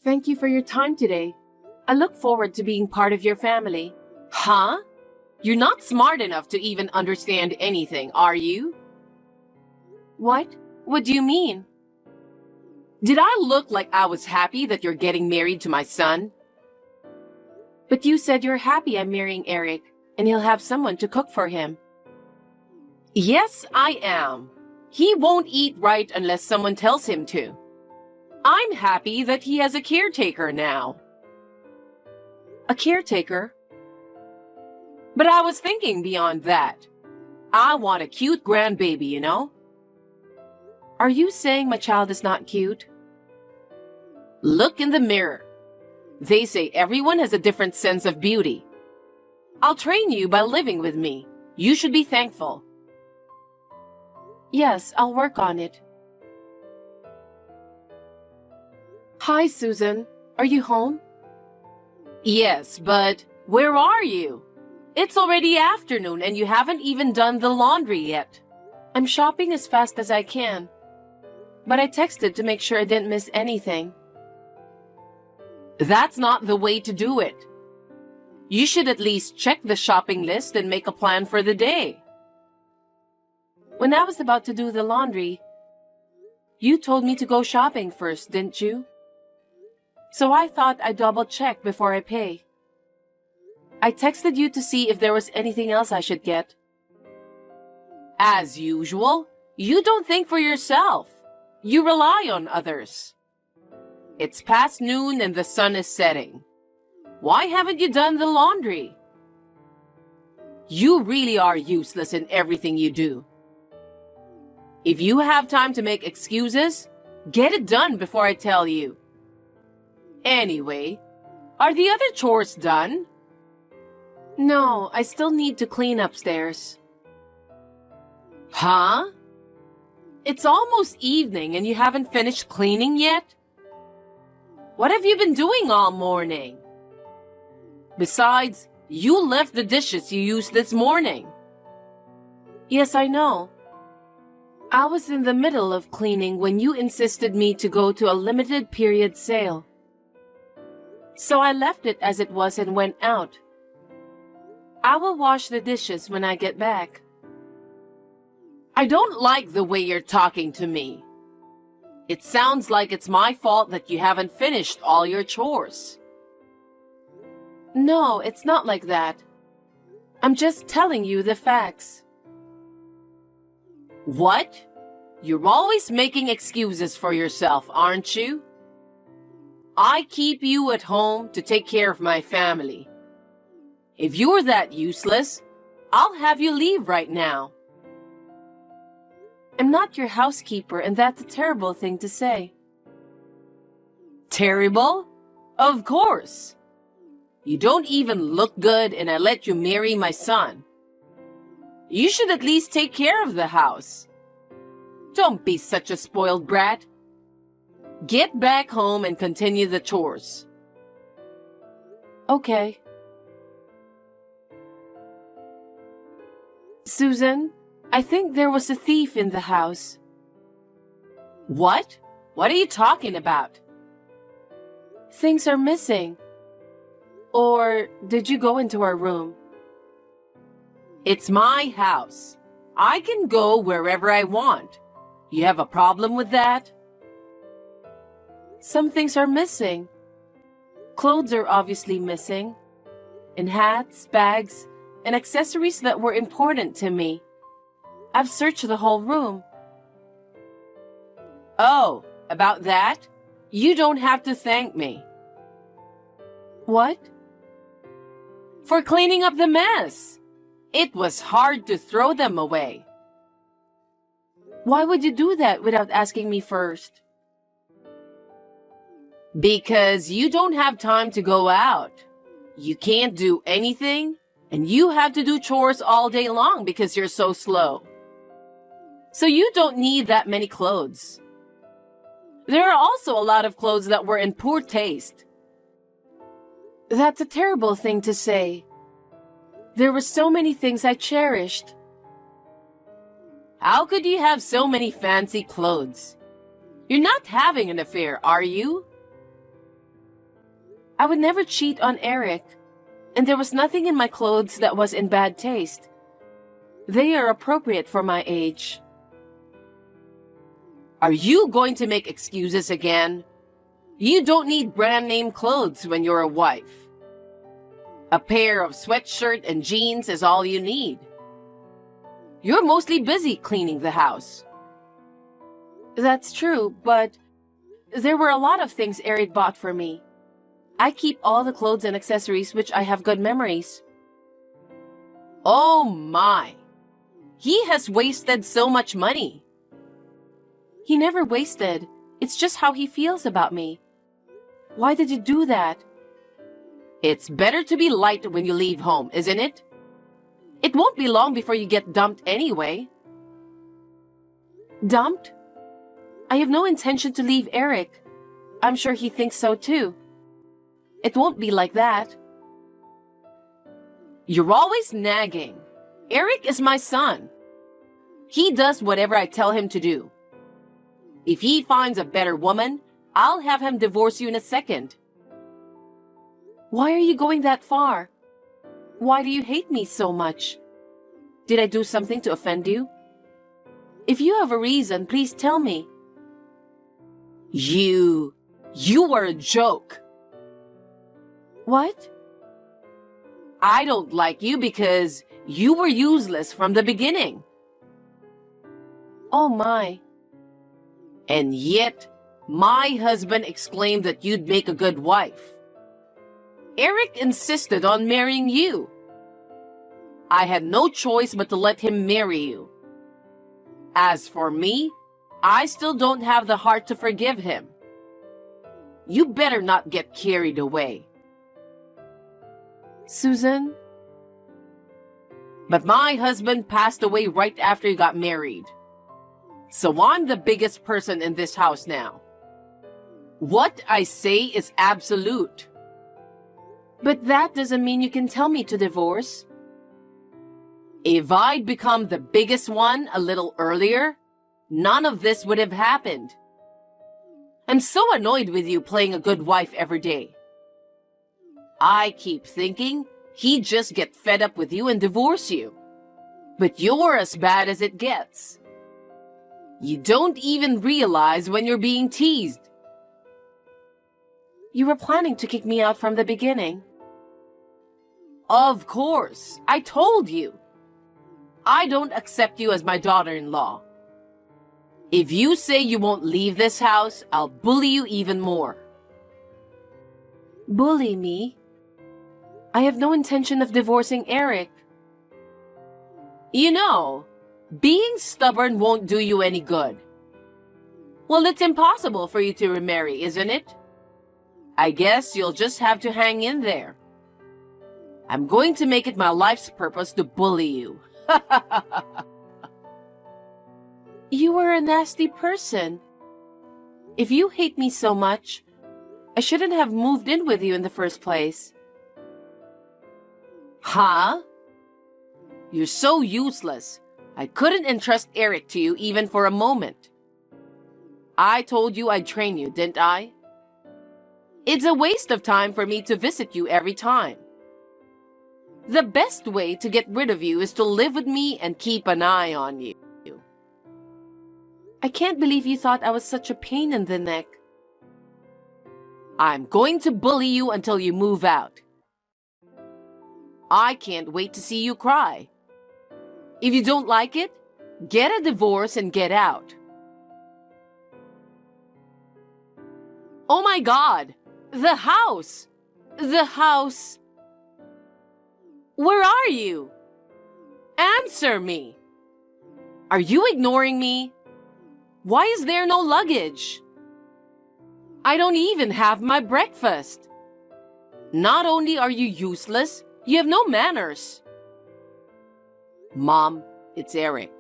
Thank you for your time today. I look forward to being part of your family. Huh? You're not smart enough to even understand anything, are you? What? What do you mean? Did I look like I was happy that you're getting married to my son? But you said you're happy I'm marrying Eric, and he'll have someone to cook for him. Yes, I am. He won't eat right unless someone tells him to. I'm happy that he has a caretaker now. A caretaker? But I was thinking beyond that. I want a cute grandbaby, you know? Are you saying my child is not cute? Look in the mirror. They say everyone has a different sense of beauty. I'll train you by living with me. You should be thankful. Yes, I'll work on it. Hi, Susan. Are you home? Yes, but where are you? It's already afternoon and you haven't even done the laundry yet. I'm shopping as fast as I can. But I texted to make sure I didn't miss anything. That's not the way to do it. You should at least check the shopping list and make a plan for the day. When I was about to do the laundry, you told me to go shopping first, didn't you? So I thought I'd double-check before I pay. I texted you to see if there was anything else I should get. As usual, you don't think for yourself. You rely on others. It's past noon and the sun is setting. Why haven't you done the laundry? You really are useless in everything you do. If you have time to make excuses, get it done before I tell you. Anyway, are the other chores done? No, I still need to clean upstairs. Huh? It's almost evening and you haven't finished cleaning yet? What have you been doing all morning? Besides, you left the dishes you used this morning. Yes, I know. I was in the middle of cleaning when you insisted me to go to a limited period sale. So I left it as it was and went out. I will wash the dishes when I get back. I don't like the way you're talking to me. It sounds like it's my fault that you haven't finished all your chores. No, it's not like that. I'm just telling you the facts. What? You're always making excuses for yourself, aren't you? I keep you at home to take care of my family. If you're that useless, I'll have you leave right now. I'm not your housekeeper, and that's a terrible thing to say. Terrible? Of course. You don't even look good, and I let you marry my son. You should at least take care of the house. Don't be such a spoiled brat. Get back home and continue the chores. Okay. Susan, I think there was a thief in the house. What? What are you talking about? Things are missing. Or did you go into our room? It's my house. I can go wherever I want. You have a problem with that? Some things are missing. Clothes are obviously missing. And hats, bags, and accessories that were important to me. I've searched the whole room. Oh, about that? You don't have to thank me. What? For cleaning up the mess. It was hard to throw them away. Why would you do that without asking me first? Because you don't have time to go out. You can't do anything, and you have to do chores all day long because you're so slow. So you don't need that many clothes. There are also a lot of clothes that were in poor taste. That's a terrible thing to say. There were so many things I cherished. How could you have so many fancy clothes? You're not having an affair, are you? I would never cheat on Eric, and there was nothing in my clothes that was in bad taste. They are appropriate for my age. Are you going to make excuses again? You don't need brand name clothes when you're a wife. A pair of sweatshirt and jeans is all you need. You're mostly busy cleaning the house. That's true, but there were a lot of things Eric bought for me. I keep all the clothes and accessories which I have good memories. Oh my! He has wasted so much money. He never wasted. It's just how he feels about me. Why did you do that? It's better to be light when you leave home, isn't it? It won't be long before you get dumped anyway. Dumped? I have no intention to leave Eric. I'm sure he thinks so too. It won't be like that. You're always nagging. Eric is my son. He does whatever I tell him to do. If he finds a better woman, I'll have him divorce you in a second. Why are you going that far? Why do you hate me so much? Did I do something to offend you? If you have a reason, please tell me. You were a joke. What? I don't like you because you were useless from the beginning. Oh my. And yet, my husband exclaimed that you'd make a good wife. Eric insisted on marrying you. I had no choice but to let him marry you. As for me, I still don't have the heart to forgive him. You better not get carried away. Susan? But my husband passed away right after you got married. So I'm the biggest person in this house now. What I say is absolute. But that doesn't mean you can tell me to divorce. If I'd become the biggest one a little earlier, none of this would have happened. I'm so annoyed with you playing a good wife every day. I keep thinking he'd just get fed up with you and divorce you. But you're as bad as it gets. You don't even realize when you're being teased. You were planning to kick me out from the beginning. Of course, I told you. I don't accept you as my daughter-in-law. If you say you won't leave this house, I'll bully you even more. Bully me? I have no intention of divorcing Eric. You know, being stubborn won't do you any good. Well, it's impossible for you to remarry, isn't it? I guess you'll just have to hang in there. I'm going to make it my life's purpose to bully you. You are a nasty person. If you hate me so much, I shouldn't have moved in with you in the first place. Huh? You're so useless. I couldn't entrust Eric to you even for a moment. I told you I'd train you, didn't I? It's a waste of time for me to visit you every time. The best way to get rid of you is to live with me and keep an eye on you. I can't believe you thought I was such a pain in the neck. I'm going to bully you until you move out. I can't wait to see you cry. If you don't like it, get a divorce and get out. Oh my God! The house! The house! Where are you? Answer me! Are you ignoring me? Why is there no luggage? I don't even have my breakfast. Not only are you useless, you have no manners. Mom, it's Eric.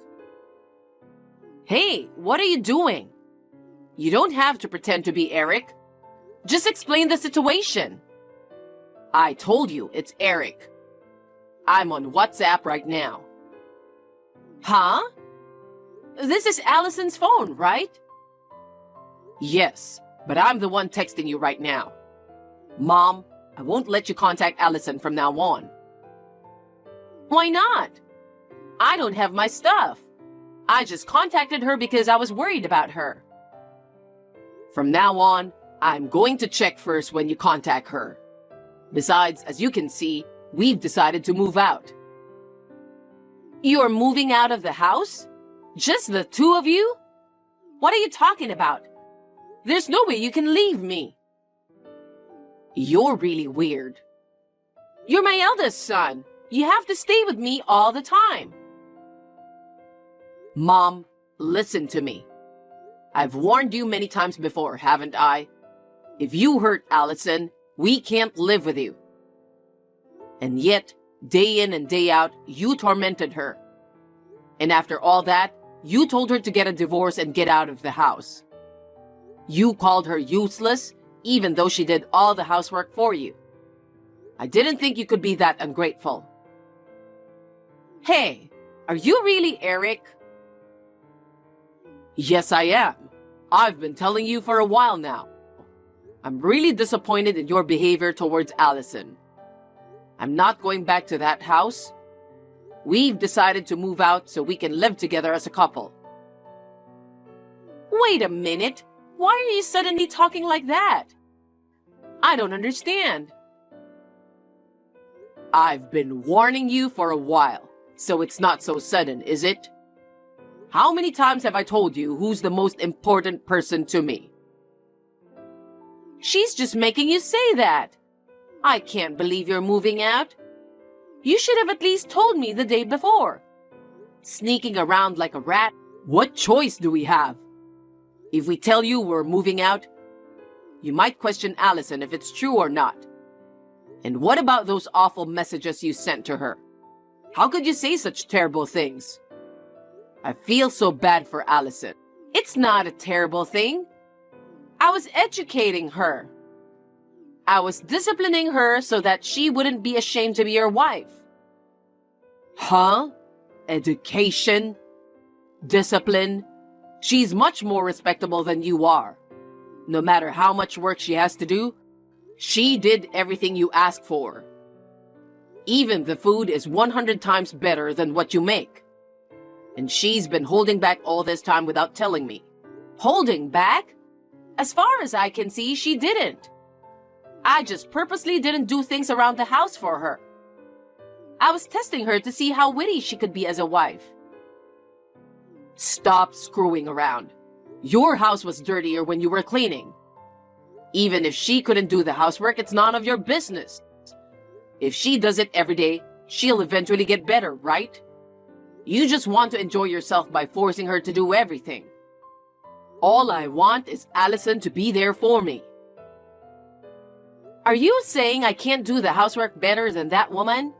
Hey, what are you doing? You don't have to pretend to be Eric. Just explain the situation. I told you it's Eric. I'm on WhatsApp right now. Huh? This is Allison's phone, right? Yes, but I'm the one texting you right now. Mom, I won't let you contact Allison from now on. Why not? I don't have my stuff. I just contacted her because I was worried about her. From now on, I'm going to check first when you contact her. Besides, as you can see, we've decided to move out. You're moving out of the house? Just the two of you? What are you talking about? There's no way you can leave me. You're really weird. You're my eldest son. You have to stay with me all the time. Mom, listen to me. I've warned you many times before, haven't I? If you hurt Allison, we can't live with you. And yet, day in and day out, you tormented her. And after all that, you told her to get a divorce and get out of the house. You called her useless, even though she did all the housework for you. I didn't think you could be that ungrateful. Hey, are you really Eric? Yes, I am. I've been telling you for a while now. I'm really disappointed in your behavior towards Allison. I'm not going back to that house. We've decided to move out so we can live together as a couple. Wait a minute. Why are you suddenly talking like that? I don't understand. I've been warning you for a while, so it's not so sudden, is it? How many times have I told you who's the most important person to me? She's just making you say that. I can't believe you're moving out. You should have at least told me the day before. Sneaking around like a rat. What choice do we have? If we tell you we're moving out, you might question Allison if it's true or not. And what about those awful messages you sent to her? How could you say such terrible things? I feel so bad for Allison. It's not a terrible thing. I was educating her. I was disciplining her so that she wouldn't be ashamed to be your wife. Huh? Education? Discipline? She's much more respectable than you are. No matter how much work she has to do, she did everything you asked for. Even the food is 100 times better than what you make. And she's been holding back all this time without telling me. Holding back? As far as I can see, she didn't. I just purposely didn't do things around the house for her. I was testing her to see how witty she could be as a wife. Stop screwing around. Your house was dirtier when you were cleaning. Even if she couldn't do the housework, it's none of your business. If she does it every day, she'll eventually get better, right? You just want to enjoy yourself by forcing her to do everything. All I want is Allison to be there for me. Are you saying I can't do the housework better than that woman?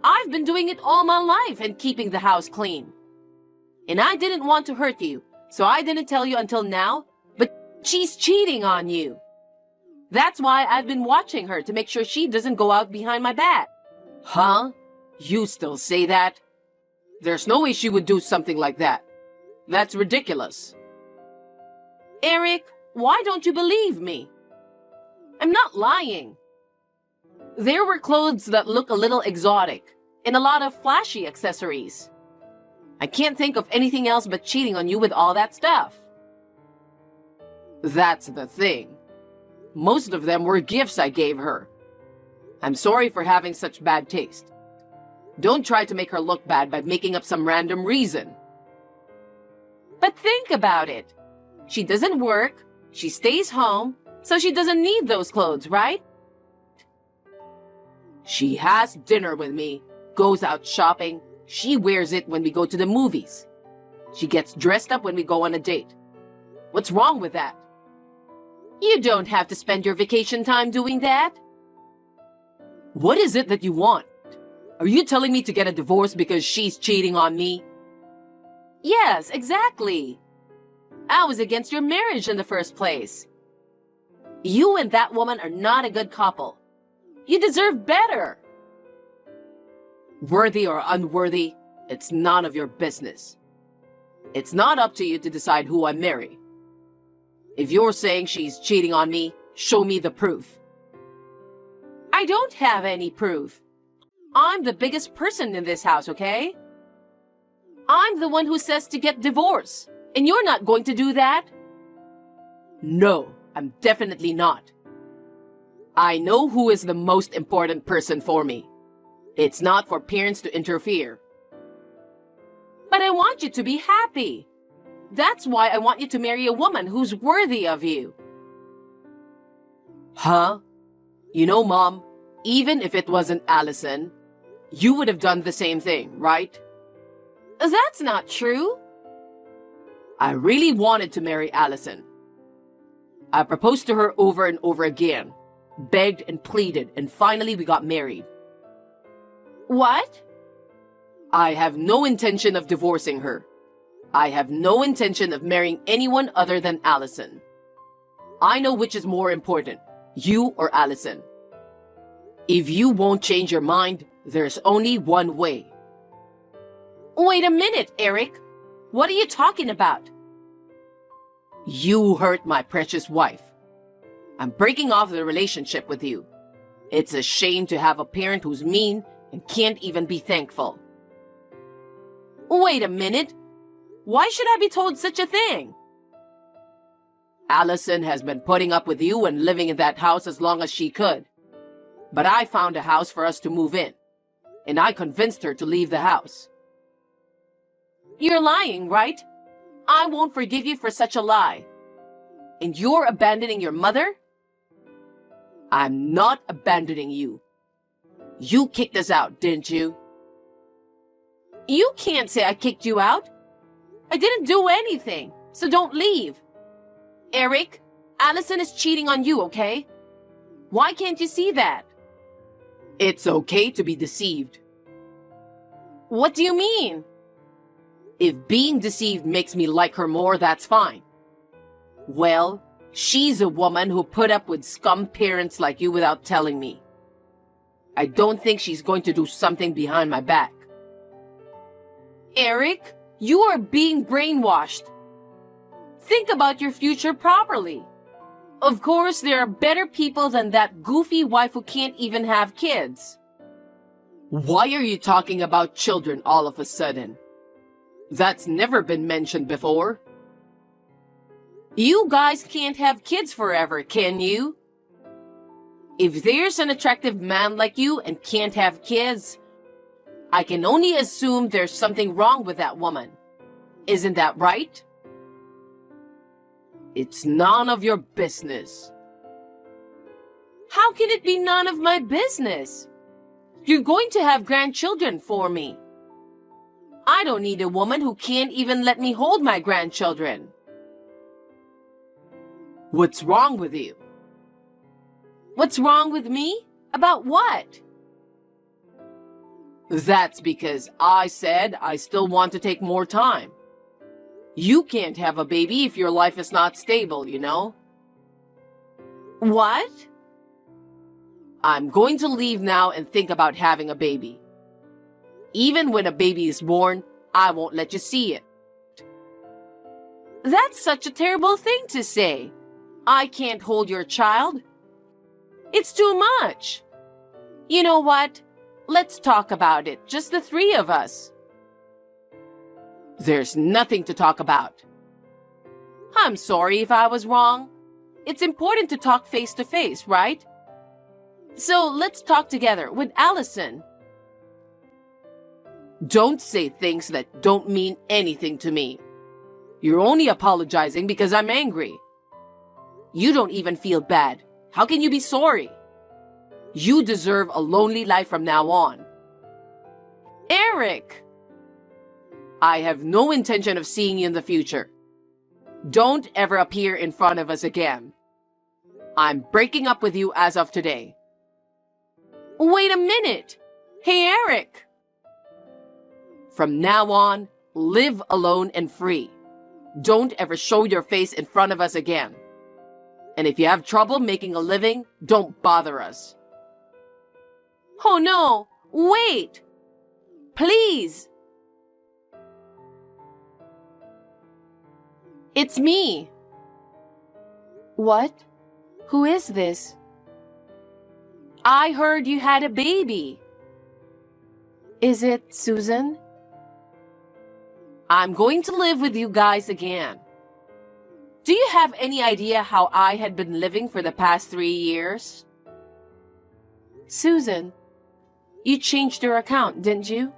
I've been doing it all my life and keeping the house clean. And I didn't want to hurt you, so I didn't tell you until now, but she's cheating on you. That's why I've been watching her to make sure she doesn't go out behind my back. Huh? You still say that? There's no way she would do something like that. That's ridiculous. Eric, why don't you believe me? I'm not lying. There were clothes that look a little exotic and a lot of flashy accessories. I can't think of anything else but cheating on you with all that stuff. That's the thing. Most of them were gifts I gave her. I'm sorry for having such bad taste. Don't try to make her look bad by making up some random reason. But think about it. She doesn't work, she stays home, so she doesn't need those clothes, right? She has dinner with me, goes out shopping, she wears it when we go to the movies. She gets dressed up when we go on a date. What's wrong with that? You don't have to spend your vacation time doing that. What is it that you want? Are you telling me to get a divorce because she's cheating on me? Yes, exactly. I was against your marriage in the first place. You and that woman are not a good couple. You deserve better. Worthy or unworthy, it's none of your business. It's not up to you to decide who I marry. If you're saying she's cheating on me, show me the proof. I don't have any proof. I'm the biggest person in this house, okay? I'm the one who says to get divorced, and you're not going to do that? No, I'm definitely not. I know who is the most important person for me. It's not for parents to interfere. But I want you to be happy. That's why I want you to marry a woman who's worthy of you. Huh? You know, Mom, even if it wasn't Allison, you would have done the same thing, right? That's not true. I really wanted to marry Allison. I proposed to her over and over again, begged and pleaded, and finally we got married. What? I have no intention of divorcing her. I have no intention of marrying anyone other than Allison. I know which is more important, you or Allison. If you won't change your mind, there's only one way. Wait a minute, Eric. What are you talking about? You hurt my precious wife. I'm breaking off the relationship with you. It's a shame to have a parent who's mean and can't even be thankful. Wait a minute. Why should I be told such a thing? Allison has been putting up with you and living in that house as long as she could. But I found a house for us to move in, and I convinced her to leave the house. You're lying, right? I won't forgive you for such a lie. And you're abandoning your mother? I'm not abandoning you. You kicked us out, didn't you? You can't say I kicked you out. I didn't do anything, so don't leave. Eric, Allison is cheating on you, okay? Why can't you see that? It's okay to be deceived. What do you mean? If being deceived makes me like her more, that's fine. Well, she's a woman who put up with scum parents like you without telling me. I don't think she's going to do something behind my back. Eric, you are being brainwashed. Think about your future properly. Of course, there are better people than that goofy wife who can't even have kids. Why are you talking about children all of a sudden? That's never been mentioned before. You guys can't have kids forever, can you? If there's an attractive man like you and can't have kids, I can only assume there's something wrong with that woman. Isn't that right? It's none of your business. How can it be none of my business? You're going to have grandchildren for me. I don't need a woman who can't even let me hold my grandchildren. What's wrong with you? What's wrong with me? About what? That's because I said I still want to take more time. You can't have a baby if your life is not stable, you know? What? I'm going to leave now and think about having a baby. Even when a baby is born, I won't let you see it. That's such a terrible thing to say. I can't hold your child. It's too much. You know what? Let's talk about it, just the three of us. There's nothing to talk about. I'm sorry if I was wrong. It's important to talk face to face, right? So let's talk together with Allison. Don't say things that don't mean anything to me. You're only apologizing because I'm angry. You don't even feel bad. How can you be sorry? You deserve a lonely life from now on. Eric! I have no intention of seeing you in the future. Don't ever appear in front of us again. I'm breaking up with you as of today. Wait a minute! Hey, Eric! From now on, live alone and free. Don't ever show your face in front of us again. And if you have trouble making a living, don't bother us. Oh no! Wait! Please! It's me. What? Who is this? I heard you had a baby. Is it Susan? I'm going to live with you guys again. Do you have any idea how I had been living for the past 3 years? Susan, you changed your account, didn't you?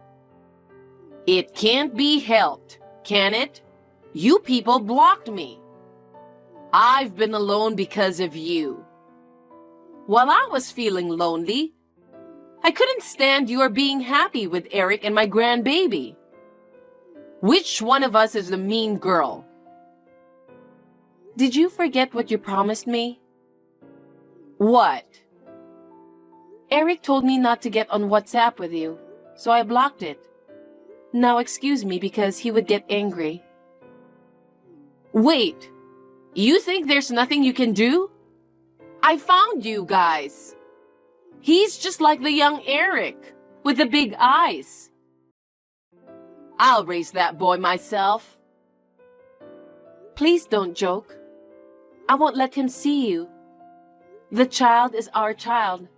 It can't be helped, can it? You people blocked me. I've been alone because of you. While I was feeling lonely, I couldn't stand your being happy with Eric and my grandbaby. Which one of us is the mean girl? Did you forget what you promised me? What? Eric told me not to get on WhatsApp with you, so I blocked it. Now excuse me because he would get angry. Wait, you think there's nothing you can do? I found you guys. He's just like the young Eric, with the big eyes. I'll raise that boy myself. Please don't joke. I won't let him see you. The child is our child.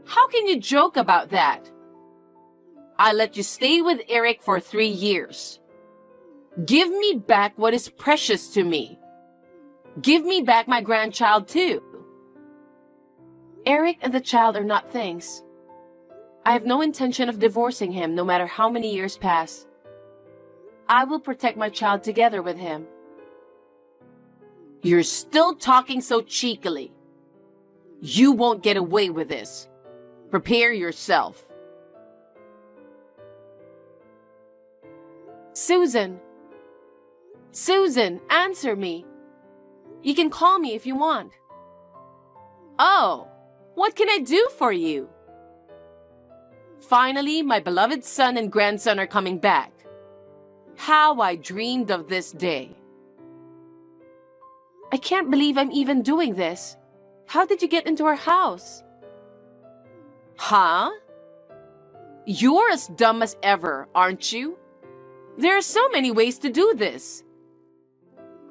How can you joke about that? I let you stay with Eric for 3 years. Give me back what is precious to me. Give me back my grandchild too. Eric and the child are not things. I have no intention of divorcing him no matter how many years pass. I will protect my child together with him. You're still talking so cheekily. You won't get away with this. Prepare yourself. Susan! Susan, answer me. You can call me if you want. Oh, what can I do for you? Finally, my beloved son and grandson are coming back. How I dreamed of this day. I can't believe I'm even doing this. How did you get into our house? Huh? You're as dumb as ever, aren't you? There are so many ways to do this.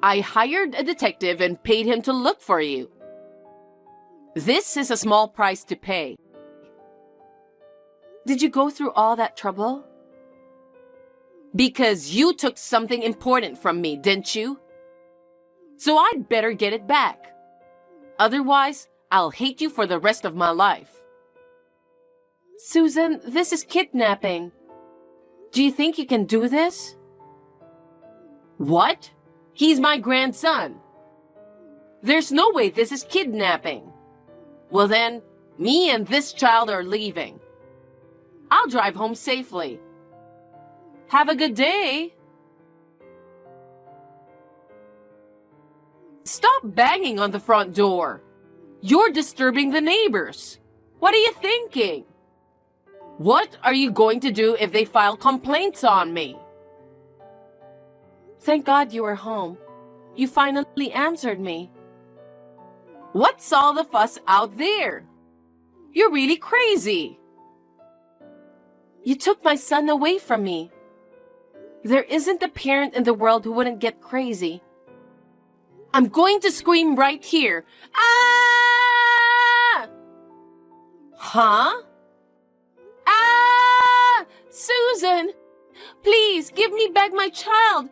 I hired a detective and paid him to look for you. This is a small price to pay. Did you go through all that trouble? Because you took something important from me, didn't you? So I'd better get it back. Otherwise, I'll hate you for the rest of my life. Susan, this is kidnapping. Do you think you can do this? What? He's my grandson. There's no way this is kidnapping. Well then, me and this child are leaving. I'll drive home safely. Have a good day. Stop banging on the front door. You're disturbing the neighbors. What are you thinking? What are you going to do if they file complaints on me? Thank God you are home. You finally answered me. What's all the fuss out there? You're really crazy. You took my son away from me. There isn't a parent in the world who wouldn't get crazy. I'm going to scream right here. Ah! Huh? Ah! Susan! Please, give me back my child.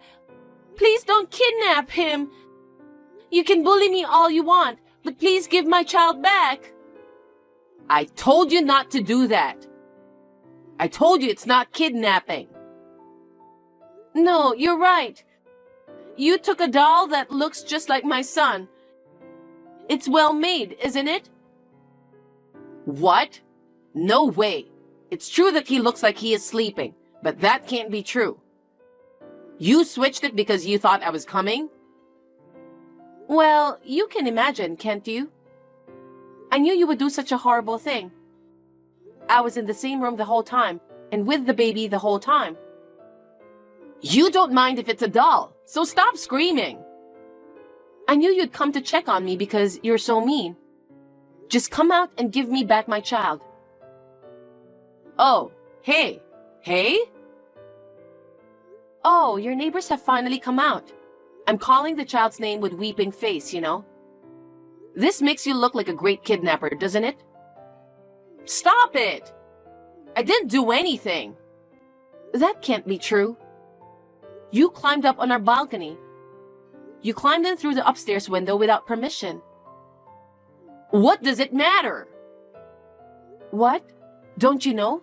Please don't kidnap him. You can bully me all you want, but please give my child back. I told you not to do that. I told you it's not kidnapping. No, you're right. You took a doll that looks just like my son. It's well made, isn't it? What? No way. It's true that he looks like he is sleeping, but that can't be true. You switched it because you thought I was coming? Well, you can imagine, can't you? I knew you would do such a horrible thing. I was in the same room the whole time, and with the baby the whole time. You don't mind if it's a doll, so stop screaming. I knew you'd come to check on me because you're so mean. Just come out and give me back my child. Oh, hey. Hey? Oh, your neighbors have finally come out. I'm calling the child's name with weeping face, you know. This makes you look like a great kidnapper, doesn't it? Stop it! I didn't do anything. That can't be true. You climbed up on our balcony. You climbed in through the upstairs window without permission. What does it matter? What? Don't you know?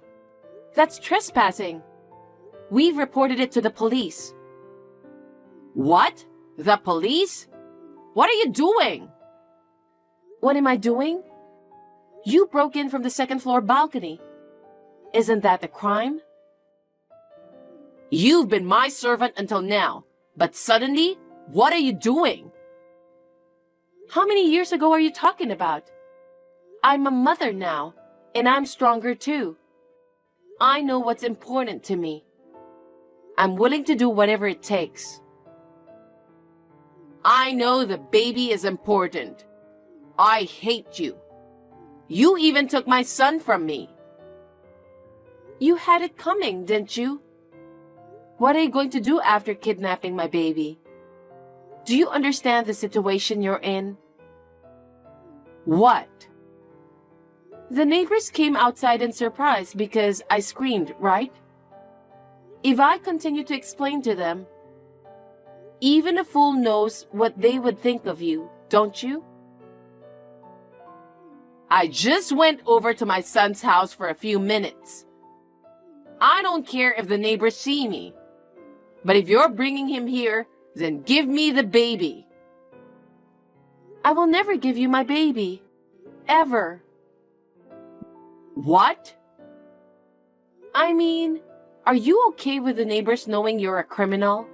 That's trespassing. We've reported it to the police. What? The police? What are you doing? What am I doing? You broke in from the second floor balcony. Isn't that a crime? You've been my servant until now, but suddenly, what are you doing? How many years ago are you talking about? I'm a mother now, and I'm stronger too. I know what's important to me. I'm willing to do whatever it takes. I know the baby is important. I hate you. You even took my son from me. You had it coming, didn't you? What are you going to do after kidnapping my baby? Do you understand the situation you're in? What? The neighbors came outside in surprise because I screamed, right? If I continue to explain to them, even a fool knows what they would think of you, don't you? I just went over to my son's house for a few minutes. I don't care if the neighbors see me. But if you're bringing him here, then give me the baby. I will never give you my baby. Ever. What? I mean, are you okay with the neighbors knowing you're a criminal?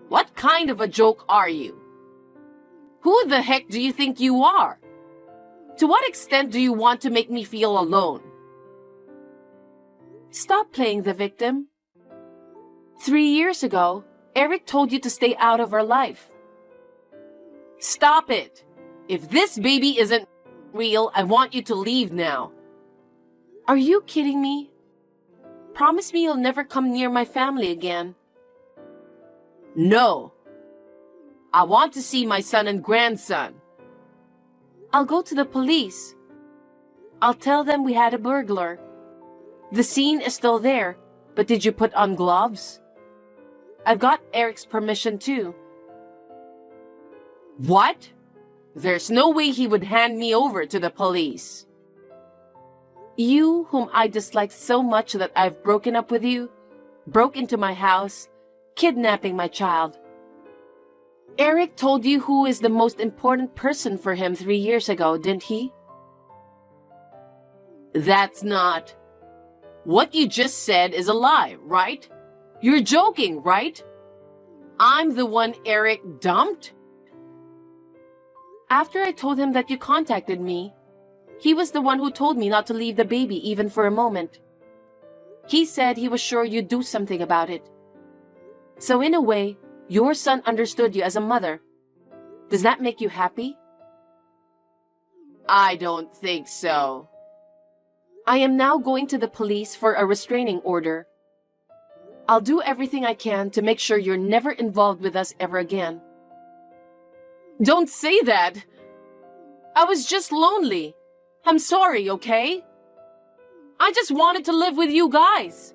What kind of a joke are you? Who the heck do you think you are? To what extent do you want to make me feel alone? Stop playing the victim. 3 years ago, Eric told you to stay out of our life. Stop it! If this baby isn't real, I want you to leave now. Are you kidding me? Promise me you'll never come near my family again. No. I want to see my son and grandson. I'll go to the police. I'll tell them we had a burglar. The scene is still there, but did you put on gloves? I've got Eric's permission too. What? There's no way he would hand me over to the police. You, whom I dislike so much that I've broken up with you, broke into my house, kidnapping my child. Eric told you who is the most important person for him 3 years ago, didn't he? That's not... What you just said is a lie, right? You're joking, right? I'm the one Eric dumped? After I told him that you contacted me, he was the one who told me not to leave the baby even for a moment. He said he was sure you'd do something about it. So in a way, your son understood you as a mother. Does that make you happy? I don't think so. I am now going to the police for a restraining order. I'll do everything I can to make sure you're never involved with us ever again. Don't say that. I was just lonely. I'm sorry, okay? I just wanted to live with you guys.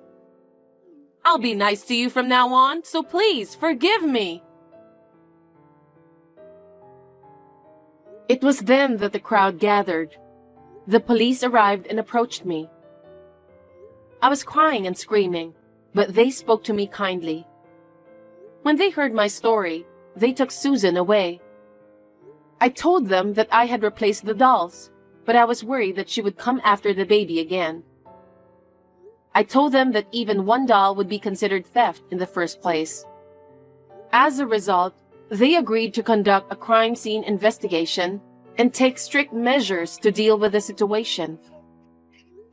I'll be nice to you from now on, so please forgive me. It was then that the crowd gathered. The police arrived and approached me. I was crying and screaming, but they spoke to me kindly. When they heard my story, they took Susan away. I told them that I had replaced the dolls, but I was worried that she would come after the baby again. I told them that even one doll would be considered theft in the first place. As a result, they agreed to conduct a crime scene investigation and take strict measures to deal with the situation.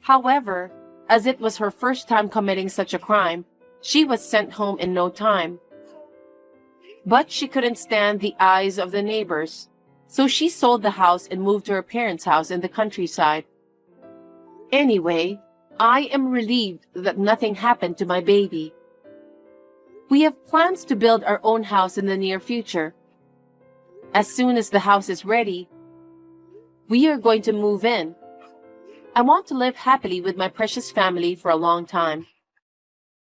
However, as it was her first time committing such a crime, she was sent home in no time. But she couldn't stand the eyes of the neighbors, so she sold the house and moved to her parents' house in the countryside. Anyway, I am relieved that nothing happened to my baby. We have plans to build our own house in the near future. As soon as the house is ready, we are going to move in. I want to live happily with my precious family for a long time.